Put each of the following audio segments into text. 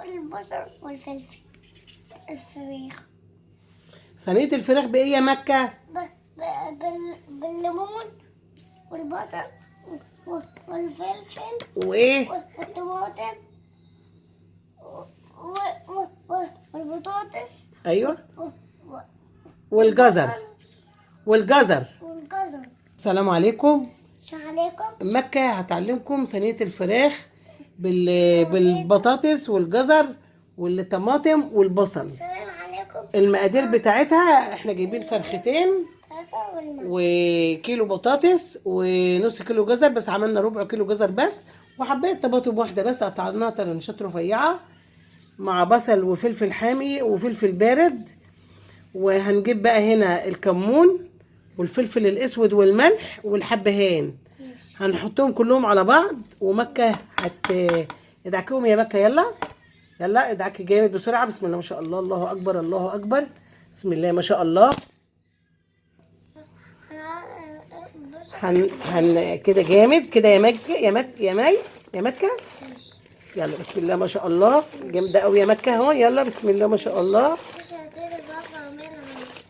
والبصل والفلفل الفريخ. صينية الفراخ بإيه يا مكة؟ بالليمون والبصل والفلفل وإيه؟ والطماطم والبطاطس. أيوه. والجزر. والجزر. والجزر. السلام عليكم. السلام عليكم. مكة هتعلمكم صينية الفراخ بالبطاطس والجزر والطماطم والبصل. السلام عليكم. المقادير بتاعتها احنا جايبين فرختين وكيلو بطاطس ونص كيلو جزر، بس عملنا ربع كيلو جزر بس، وحبايه طماطم واحده بس قطعناها طرنشات رفيعه، مع بصل وفلفل حامي وفلفل بارد. وهنجيب بقى هنا الكمون والفلفل الاسود والملح والحبهان، هنحطهم كلهم على بعض. ومكة ادعكيهم يا مكة. يلا يلا ادعكي جامد بسرعة. بسم الله ما شاء الله، الله اكبر الله اكبر، بسم الله ما شاء الله. هن كده جامد كده يا مكة يا مكة. يلا بسم الله ما شاء الله، جامده قوي يا مكة اهو. يلا بسم الله ما شاء الله.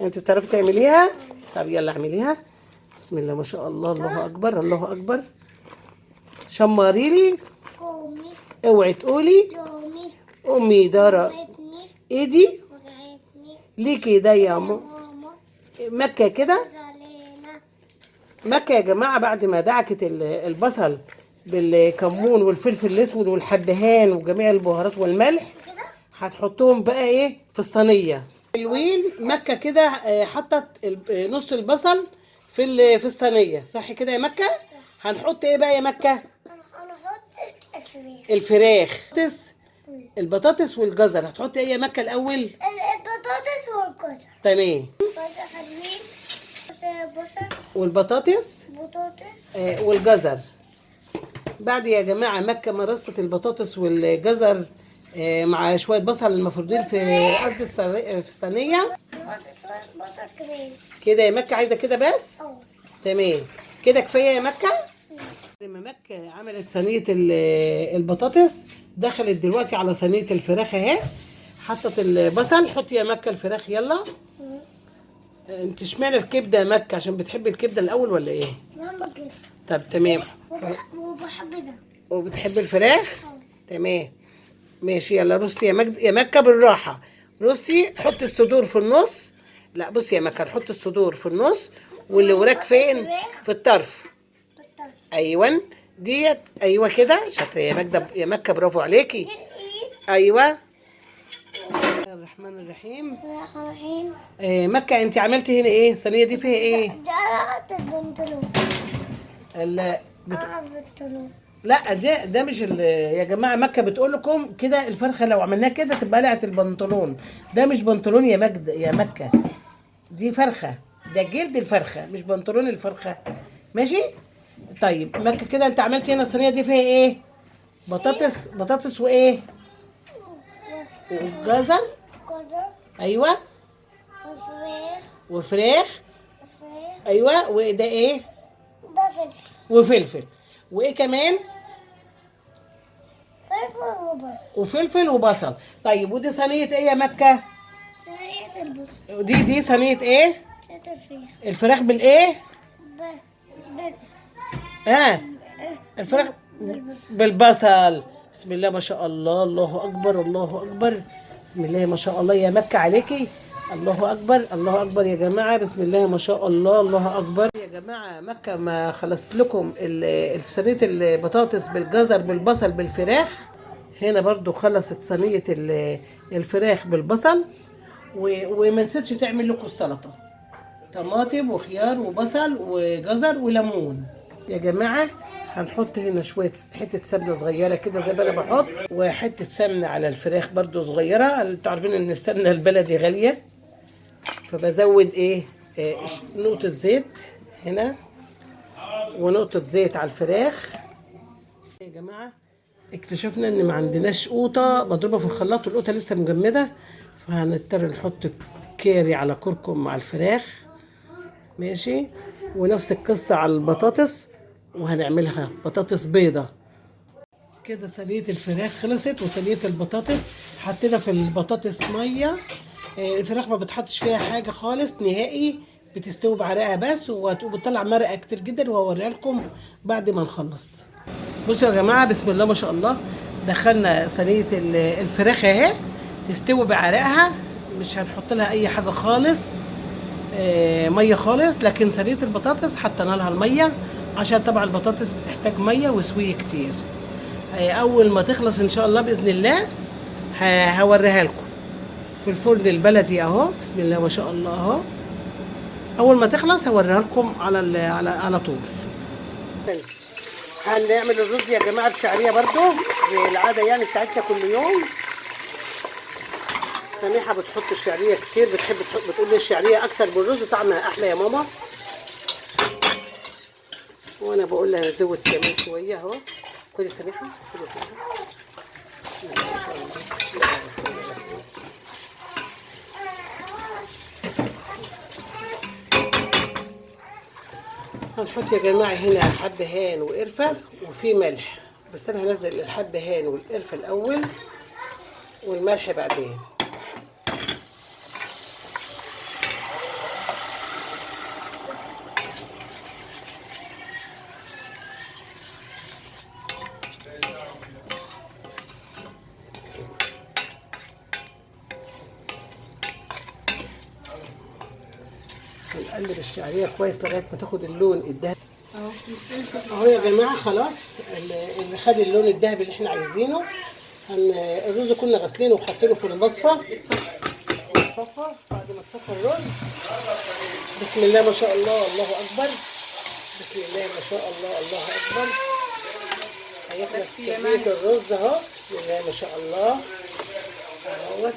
انت بتعرفي تعمليها؟ طب يلا اعمليها. بسم الله ما شاء الله، الله اكبر الله اكبر. شمري لي. اوعي تقولي امي دارة ايدي ليكي ده يا مكة كده. مكة يا جماعة بعد ما دعكت البصل بالكمون والفلفل الاسود والحبهان وجميع البهارات والملح، هتحطهم بقى ايه في الصينيه. الويل مكة كده حطت نص البصل في الصينيه، صح كده يا مكة؟ هنحط ايه بقى يا مكة؟ هنحط الفراخ. البطاطس والجزر. هتحط ايه يا مكة الاول؟ البطاطس والجزر. تمام. والبطاطس والجزر. بعد يا جماعة مكة مرصت البطاطس والجزر مع شوية بصل المفروضين في أرض في الصينية كده يا مكة. عايزة كده بس؟ تمام كده كفاية يا مكة. لما مكة عملت صينية البطاطس، دخلت دلوقتي على صينية الفراخ اهي، حطت البصل. حطي يا مكة الفراخ يلا. انت اشمعنى الكبدة يا مكة؟ عشان بتحبي الكبدة الأول ولا ايه؟ طب تمام. وبحب ده. وبتحبي الفراخ؟ تمام ماشي. يلا رصي يا مكة بالراحة. رصي، حطي الصدور في النص. لا بصي يا مكة، نحط الصدور في النص واللي وراك فين؟ في الطرف. ايوه ديت، ايوه كده شاطرة يا مكة يا مكة، برافو عليكي. ايوه. الرحمن الرحيم. مكة انت عملتي هنا ايه؟ الصينية دي فيها ايه؟ ده قعدت البنطلون. لا ده مش يا جماعه. مكة بتقول لكم كده الفرخه لو عملناها كده تبقى قلعت البنطلون. ده مش بنطلون يا مكة، دي فرخه، ده جلد الفرخه مش بنطلون الفرخه. ماشي. طيب مكة كده انت عملتي هنا الصينيه دي فيها ايه؟ بطاطس وايه؟ وجزر. ايوه. وفراخ. ايوه. وده ايه؟ ده فلفل. وفلفل. وايه كمان؟ وفلفل وبصل. طيب ودي صينيه ايه يا مكة؟ صينيه البصل. دي صينيه ايه؟ الفراخ. الفراخ بالايه؟ الفراخ بالبصل. بسم الله ما شاء الله، الله اكبر الله اكبر، بسم الله ما شاء الله يا مكة عليكي. الله اكبر الله اكبر يا جماعه، بسم الله ما شاء الله الله اكبر يا جماعه. مكة ما خلصت لكم صينيه البطاطس بالجزر بالبصل بالفراخ، هنا برضو خلصت صينيه الفراخ بالبصل. وما نسيتش تعمل لكم السلطه، طماطم وخيار وبصل وجزر وليمون يا جماعه. هنحط هنا شويه حته سمنه صغيره كده زي ما انا بحط، وحته سمنه على الفراخ برضو صغيره. انتوا عارفين ان السمنه البلدي غاليه، فبزود ايه نقطه زيت هنا ونقطه زيت على الفراخ يا جماعه. اكتشفنا ان ما عندناش قوطه مضروبه في الخلاط، والقوطه لسه مجمده، فهنضطر نحط كاري على كركم مع الفراخ. ماشي. ونفس القصه على البطاطس، وهنعملها بطاطس بيضه. كده صينية الفراخ خلصت وصينية البطاطس. حطينا في البطاطس مية. الفراخ ما بتحطش فيها حاجة خالص نهائي، بتستوي بعرقها بس، وبتطلع مرقة كتير جدا، وهوريها لكم بعد ما نخلص. بصوا يا جماعة، بسم الله ما شاء الله، دخلنا صينية الفراخ اهي تستوي بعرقها، مش هنحط لها اي حاجة خالص، مية خالص. لكن صينية البطاطس حطينا لها المية عشان طبعا البطاطس بتحتاج مية وسوية كتير. اول ما تخلص ان شاء الله باذن الله هوريها لكم في الفرن البلدي اهو. بسم الله ما شاء الله اهو. اول ما تخلص هوريها لكم على طول. هنعمل الرز يا جماعه بشعريه برضو زي العاده يعني بتاعتنا كل يوم. سميحه بتحط الشعريه كتير، بتقول لي الشعريه اكتر بالرز طعمها احلى يا ماما، وانا بقول لها زود كمان شويه اهو. خدي سميحه، خدي سميحه. ما شاء الله. بسم الله الرحمن الرحيم. هنحط يا جماعه هنا حبهان وقرفه وفي ملح، بس انا هنزل الحبهان والقرفه الاول والملح بعدين. هنقلب الشعريه كويس لغايه ما تاخد اللون الذهبي اهو يا جماعه. خلاص اللي خد اللون الذهبي اللي احنا عايزينه. الرز كنا غسلينه وحاطينه في المصفى يتصفى. بعد ما تصفى الرز بسم الله ما شاء الله الله اكبر، بسم الله ما شاء الله الله اكبر. هيخلص كمية الرز اهو. بسم الله ما شاء الله اهوت.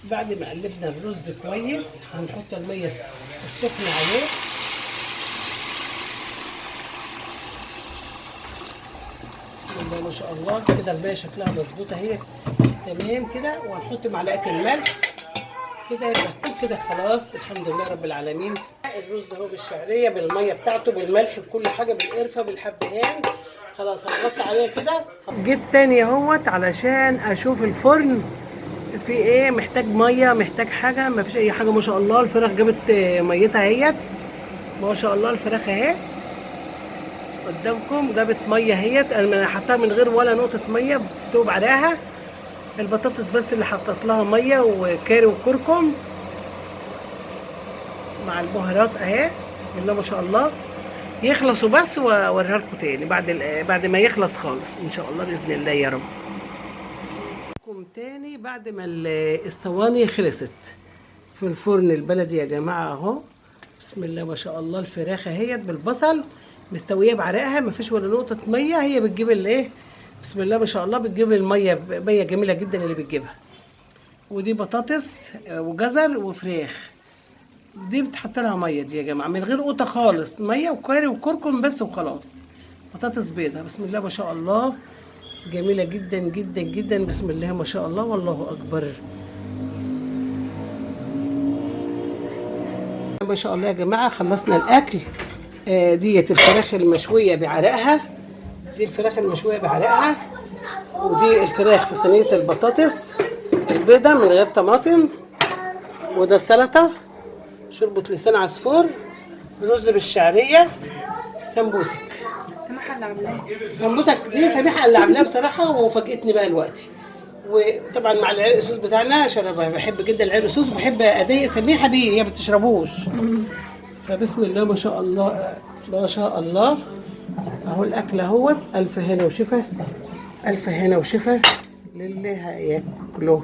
بعد ما قلبنا الرز كويس هنحط الميه السخنه عليه. بسم الله ما شاء الله كده الميه شكلها مظبوطه اهي تمام كده. وهنحط معلقه الملح كده، يبقى كده خلاص الحمد لله رب العالمين. الرز اهو بالشعريه بالميه بتاعته بالملح بكل حاجه بالقرفه بالحبهان. خلاص هنغطي عليه كده. جيت تاني اهوت علشان اشوف الفرن في ايه، محتاج ميه محتاج حاجه. ما فيش اي حاجه ما شاء الله. الفراخ جابت ميتها اهيت ما شاء الله. الفراخ اهي قدامكم جابت ميه اهيت، انا حطها من غير ولا نقطه ميه بتستوي بعرقها. البطاطس بس اللي حطيت لها ميه وكاري وكركم مع البهارات اهي. بسم الله ما شاء الله. يخلصوا بس واوريها لكم تاني بعد ما يخلص خالص ان شاء الله باذن الله يا رب. تاني بعد ما الصواني خلصت في الفرن البلدي يا جماعه اهو. بسم الله ما شاء الله. الفراخ اهيت بالبصل مستويه بعرقها، ما فيش ولا نقطه ميه. هي بتجيب الايه، بسم الله ما شاء الله، بتجيب الميه ميه جميله جدا اللي بتجيبها. ودي بطاطس وجزر وفراخ، دي بتحط لها ميه دي يا جماعه من غير قوطه خالص، ميه وكاري وكركم بس وخلاص. بطاطس بيضه بسم الله ما شاء الله جميلة جدا جدا جدا. بسم الله ما شاء الله والله أكبر. ما شاء الله يا جماعة خلصنا الأكل. ديت الفراخ المشوية بعرقها، دي الفراخ المشوية بعرقها، ودي الفراخ في صينية البطاطس البيضة من غير طماطم، وده السلطة، شوربة لسان عصفور، رز بالشعرية، سمبوسك. سماحة اللي عاملاها سمبوسك دي سميحة اللي عاملاها بصراحة وفاجئتني بقى دلوقتي. وطبعا مع العرق الصوص بتاعنا عشان انا بحب جدا العرق الصوص، بحب اضايق سميحة بيه هي ما بتشربوش. فبسم الله ما شاء الله ما شاء الله اهو الاكل اهوت. الف هنا وشفا، الف هنا وشفا للي هياكله.